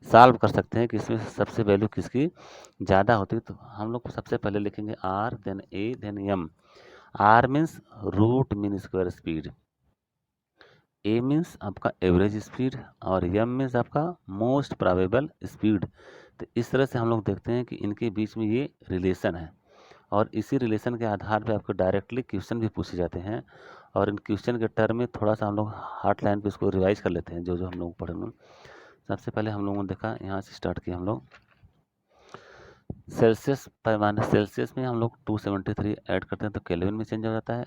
सॉल्व कर सकते हैं कि इसमें सबसे वैल्यू किसकी ज़्यादा होती है। तो हम लोग सबसे पहले लिखेंगे R, then A, then M। R means root mean square speed, A means आपका एवरेज स्पीड और M मीन्स आपका मोस्ट प्रोबेबल स्पीड। तो इस तरह से हम लोग देखते हैं कि इनके बीच में ये रिलेशन है और इसी रिलेशन के आधार पर आपको डायरेक्टली क्वेश्चन भी पूछे जाते हैं। और इन क्वेश्चन के टर्म में थोड़ा सा हम लोग हार्ड लाइन पे इसको रिवाइज कर लेते हैं जो हम लोग पढ़ेंगे। सबसे पहले हम लोगों ने देखा, यहाँ से स्टार्ट किया हम लोग सेल्सियस पैमाने, सेल्सियस में हम लोग 273 ऐड करते हैं तो केल्विन में चेंज हो जाता है।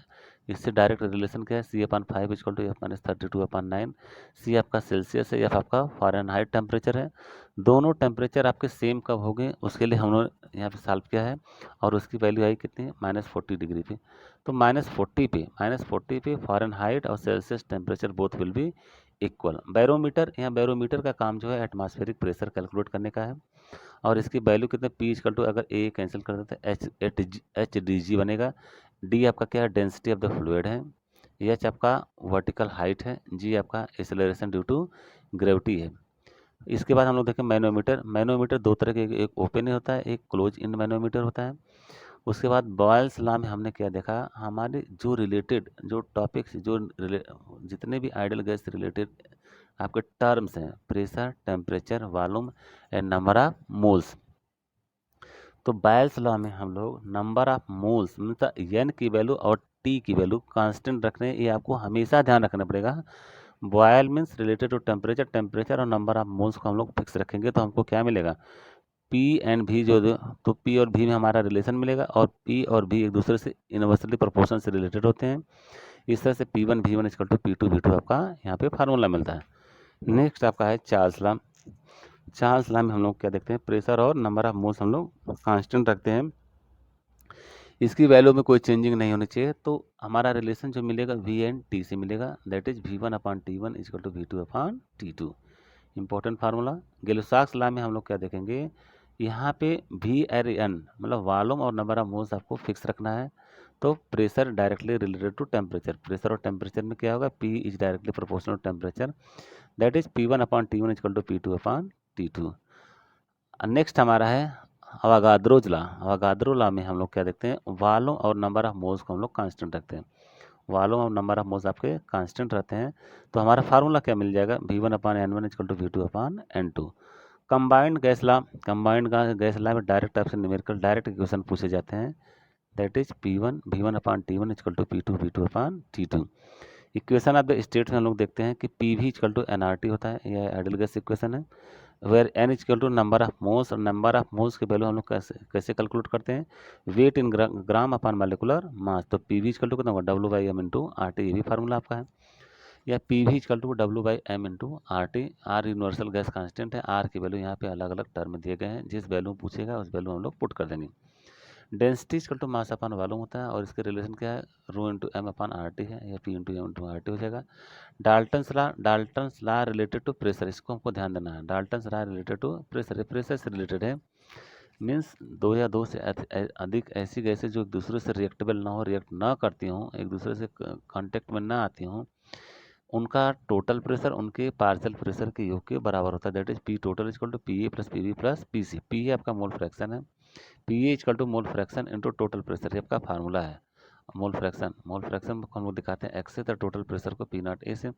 इससे डायरेक्ट रिलेशन क्या है, C/5 equal to F-32/9। C आपका सेल्सियस है, F आपका फ़ारेनहाइट टेम्परेचर है। दोनों टेम्परेचर आपके सेम कब हो गए उसके लिए हम लोग यहाँ पे सॉल्व किया है और उसकी वैल्यू आई कितनी है -40 डिग्री पे। तो -40 पे फ़ारेनहाइट और Celsius temperature both will be equal. Barometer, यहाँ बैरोमीटर का काम जो है एटमॉस्फेरिक प्रेशर कैलकुलेट करने का है। और इसकी वैल्यू कितने पी इक्वल टू, अगर ए कैंसिल कर देते हैं एच डी जी बनेगा। डी आपका क्या है, डेंसिटी ऑफ द फ्लूइड है। एच आपका वर्टिकल हाइट है। जी आपका एक्सेलरेशन ड्यू टू ग्रेविटी है। इसके बाद हम लोग देखें मैनोमीटर। मैनोमीटर दो तरह के, एक ओपन होता है, एक क्लोज इन मैनोमीटर होता है। उसके बाद बॉयल्स लॉ में हमने क्या देखा, हमारे जो रिलेटेड जो टॉपिक्स जितने भी आइडियल गैस से रिलेटेड आपके टर्म्स हैं, pressure, temperature, volume and number of moles. तो बॉयल्स लॉ में हम लोग नंबर ऑफ मोल्स मतलब एन की वैल्यू और टी की वैल्यू कांस्टेंट रखने, ये आपको हमेशा ध्यान रखना पड़ेगा। Boyle means related to temperature, temperature और नंबर ऑफ मोल्स को हम लोग फिक्स रखेंगे तो हमको क्या मिलेगा, पी एंड भी तो पी और भी में हमारा रिलेशन मिलेगा, और पी और भी एक दूसरे से इनवर्सली प्रोपोर्शन से रिलेटेड होते हैं। इस तरह से P1 V1 equal to P2 V2 आपका यहाँ पे फार्मूला मिलता है। नेक्स्ट आपका है चार्ल्स लॉ। चार्ल्स लॉ में हम लोग क्या देखते हैं, प्रेशर और नंबर ऑफ मोल्स हम लोग कांस्टेंट रखते हैं, इसकी वैल्यू में कोई चेंजिंग नहीं होनी चाहिए। तो हमारा रिलेशन जो मिलेगा वी एंड टी से मिलेगा, that is V1/T1 equal to V2/T2। Important formula. Gay Lussac's law में हम लोग क्या देखेंगे, यहाँ पे वी आर एन मतलब वॉल्यूम और नंबर ऑफ मोल्स आपको फिक्स रखना है। तो pressure directly related to temperature, pressure और टेम्परेचर में क्या होगा, P is directly proportional to temperature, that is P1/T1 equal to P2/T2। Next हमारा है अवागाद्रोज लॉ। अवागाद्रो लॉ में हम लोग क्या देखते हैं, वॉल्यूम और नंबर ऑफ मोल्स को हम लोग कांस्टेंट रखते हैं। वॉल्यूम और नंबर ऑफ मोल्स आपके कांस्टेंट रहते हैं, तो हमारा फार्मूला क्या मिल जाएगा, V1/N1 equal to V2/N2। Combined gas law, combined gas law में डायरेक्ट आपसे न्यूमेरिकल डायरेक्ट इक्वेशन पूछे जाते हैं, that is P1 V1/T1 equal to P2 V2/T2। Equation of the state में हम लोग देखते हैं कि P V equal to NRT होता है, यह आइडियल गैस इक्वेशन है। Where N equal to number of moles, और नंबर ऑफ मोल्स की वैल्यू हम लोग कैसे कैसे कैलकुलेट करते हैं, wait in gram upon molecular mass. तो पी वी इक्वल टू कितना होगा, W/M इंटू आर टी, ये भी फार्मूला आपका है। या P V equal to W/M into R T. R universal gas constant है, आर की वैल्यू यहाँ पे अलग अलग टर्म दिए गए हैं, जिस वैल्यू पूछेगा उस वैल्यू हम लोग पुट कर देंगे। Density equal to mass upon volume होता है, और इसके रिलेशन क्या है, rho into M upon R T है, या P into M into R T हो जाएगा। Dalton's law related to pressure, इसको हमको ध्यान देना है। Dalton's law related to pressure, pressure से रिलेटेड है, मीन्स दो या दो से अधिक ऐसी गैसें जो एक दूसरे से रिएक्टेबल ना हो, रिएक्ट ना करती हों, एक दूसरे से कांटेक्ट में ना आती हों, उनका टोटल प्रेशर उनके पार्शियल प्रेशर के योग के बराबर होता है, that is P total equal to P A plus P B plus P C. P A आपका मोल फ्रैक्शन है, P A equal to mole fraction into total pressure, ये आपका फार्मूला है। मोल फ्रैक्शन को हम लोग दिखाते हैं एक्स से, तो टोटल प्रेशर को पी नॉट ए से,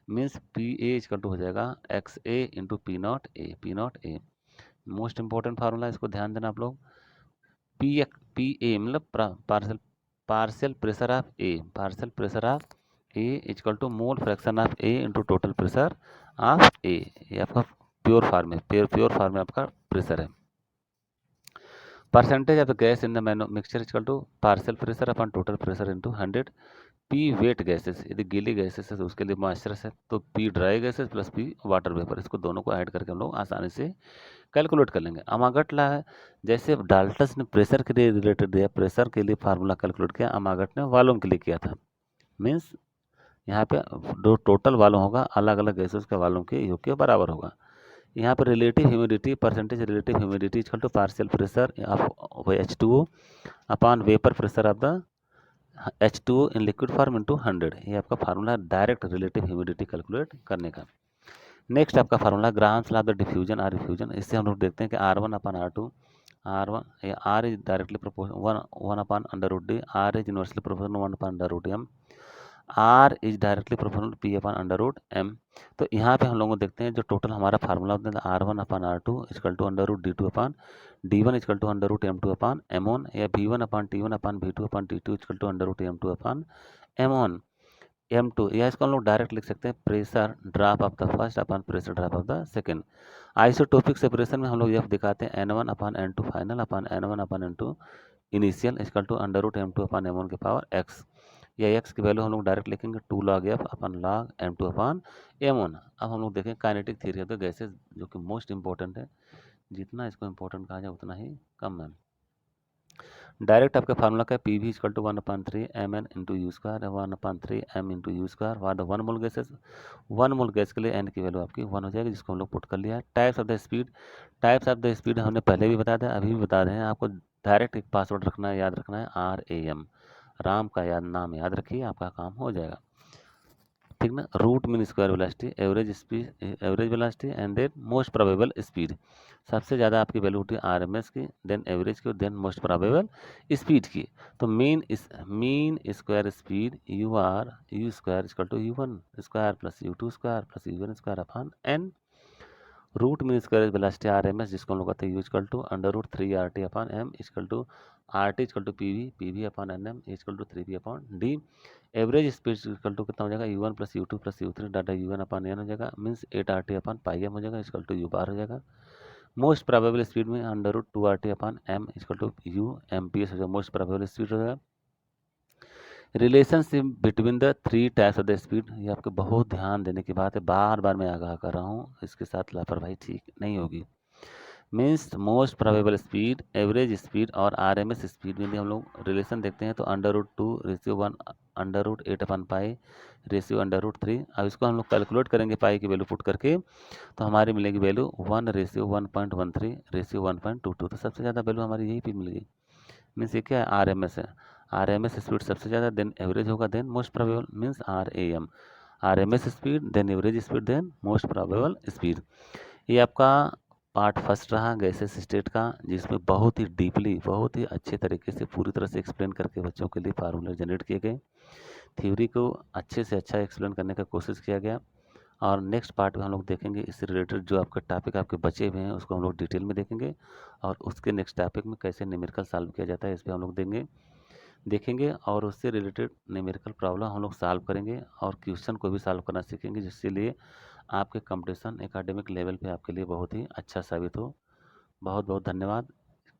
means P A equal to हो जाएगा X A into P naught A, P naught A. Most important formula, इसको ध्यान देना आप लोग। पी ए मतलब partial partial pressure of A, partial pressure of A equal to mole fraction of A into total pressure of A, ये आपका pure form है, pure form में आपका प्रेशर है। Percentage of the gas in the mixture equal to partial pressure upon total pressure into 100। P wet gases, यदि गीली gases है तो उसके लिए मॉइस्चरस है, तो P dry gases plus P water vapour, इसको दोनों को ऐड करके हम लोग आसानी से कैलकुलेट कर लेंगे। अमागट ला है, जैसे डाल्टस ने प्रेशर के लिए रिलेटेड दिया, प्रेशर के लिए फार्मूला कैलकुलेट किया, अमागट ने वॉल्यूम के लिए किया था। मीन्स यहाँ पे जो टोटल वॉल्यूम होगा अलग अलग गैसेस का वॉल्यूम के योग के बराबर होगा। यहाँ पर relative humidity, percentage relative humidity equal to partial pressure of H2O upon vapour pressure of the H2O in liquid form into 100, ये आपका formula direct relative humidity calculate करने का। नेक्स्ट आपका formula Graham's law of the diffusion और effusion, इससे हम लोग देखते हैं कि R1/R2, R1 या R is directly proportional 1/√D, R is inversely proportional 1/√M, R is directly proportional P/√M। तो यहाँ पे हम लोग देखते हैं जो टोटल हमारा फार्मूला होता है R1/R2 equal to √D2/D1 equal to √M2/M1, या V1/T1/V2/T2 equal to √M2/M1 M2, या इसको हम लोग डायरेक्ट लिख सकते हैं pressure drop of the first upon pressure drop of the second. Isotopic separation में हम लोग यह दिखाते हैं N1/N2 final upon N1/N2 initial equal to √M2/M1 के पावर x, या x की वैल्यू हम लोग डायरेक्ट लिखेंगे 2 log f अपन log M2/M1। अब हम लोग देखें kinetic theory of the gases, जो कि मोस्ट इंपॉर्टेंट है, जितना इसको इंपॉर्टेंट कहा जाए उतना ही कम है। डायरेक्ट आपका फार्मूला क्या है, P V equal to 1/3 M N into U square, 1/3 M into U square. बाद 1 मोल गैसेस, 1 मोल गैस के लिए एन की वैल्यू आपकी 1 हो जाएगी, जिसको हम लोग पुट कर लिया है। Types of the speed, types of the speed हमने पहले भी बता दिया, अभी भी बता रहे हैं आपको। डायरेक्ट एक पासवर्ड रखना है, याद रखना है RAM, राम का नाम याद रखिए, आपका काम हो जाएगा। ठीक ना। Root mean square velocity, average speed, average velocity and then most probable speed. सबसे ज़्यादा आपकी वैल्यू होती है RMS की, देन एवरेज की, देन मोस्ट प्रोबेबल स्पीड की। तो mean square speed U square equal to U1 square plus U2 square plus U1 square upon N. Root mean square velocity RMS, जिसको हम लोग कहते हैं U equal to √3RT upon M equal to RT equal to P V upon NM equal to 3V upon D। Average speed equal to कितना हो जाएगा, U1 plus U2 plus U3 data UN upon N हो जाएगा, means 8RT upon pi M हो जाएगा, equal to U बार हो जाएगा। Most probable speed में √2RT upon M equal to U MPS हो जाएगा, मोस्ट प्रोबेबल स्पीड हो जाएगा। Relationship between the 3 types of the speed, ये आपको बहुत ध्यान देने की बात है, बार बार मैं आगाह कर रहा हूँ, इसके साथ लापरवाही ठीक नहीं होगी। Means most probable speed, average speed और RMS स्पीड में भी हम लोग रिलेशन देखते हैं, तो √2/1 √8 अपन पाई √3। अब इसको हम लोग कैलकुलेट करेंगे पाई की वैल्यू पुट करके, तो हमारी मिलेगी वैल्यू 1:1.13 1.22। तो सबसे ज़्यादा वैल्यू हमारी यही पे मिलेगी। मीन्स ये क्या है, RMS है, RMS स्पीड सबसे ज़्यादा, देन एवरेज होगा, then most probable means RAM। RMS speed, then average speed, then most probable speed. ये आपका पार्ट फर्स्ट रहा गैसेस स्टेट का, जिसमें बहुत ही डीपली, बहुत ही अच्छे तरीके से, पूरी तरह से एक्सप्लेन करके बच्चों के लिए फार्मूले जनरेट किए गए। थ्योरी को अच्छे से अच्छा एक्सप्लेन करने का कोशिश किया गया। और नेक्स्ट पार्ट में हम लोग देखेंगे इससे रिलेटेड जो आपके टॉपिक आपके बचे हुए हैं, उसको हम लोग डिटेल में देखेंगे, और उसके नेक्स्ट टॉपिक में कैसे न्यूमेरिकल सॉल्व किया जाता है, इस पर हम लोग देखेंगे, और उससे रिलेटेड न्यूमेरिकल प्रॉब्लम हम लोग सॉल्व करेंगे, और क्वेश्चन को भी सॉल्व करना सीखेंगे, जिसके लिए आपके कंपटीशन एकेडमिक लेवल पे आपके लिए बहुत ही अच्छा साबित हो। बहुत बहुत धन्यवाद।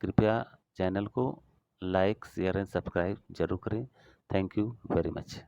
कृपया चैनल को लाइक शेयर एंड सब्सक्राइब जरूर करें। Thank you very much.